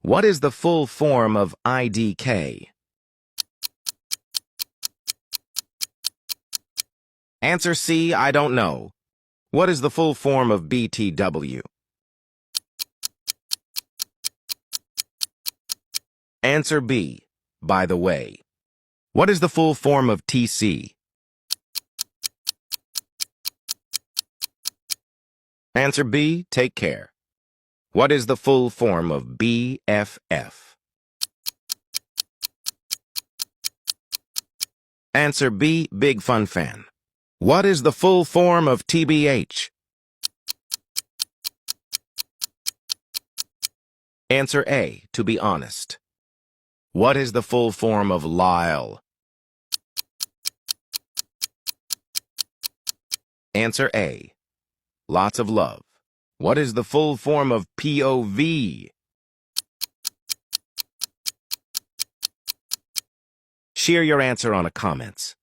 What is the full form of IDK? Answer C, I don't know. What is the full form of BTW? Answer B, by the way. What is the full form of TC? Answer B, take care. What is the full form of BFF? Answer B, big fun fan. What is the full form of TBH? Answer A, to be honest. What is the full form of Lyle? Answer A, lots of love. What is the full form of POV? Share your answer on the comments.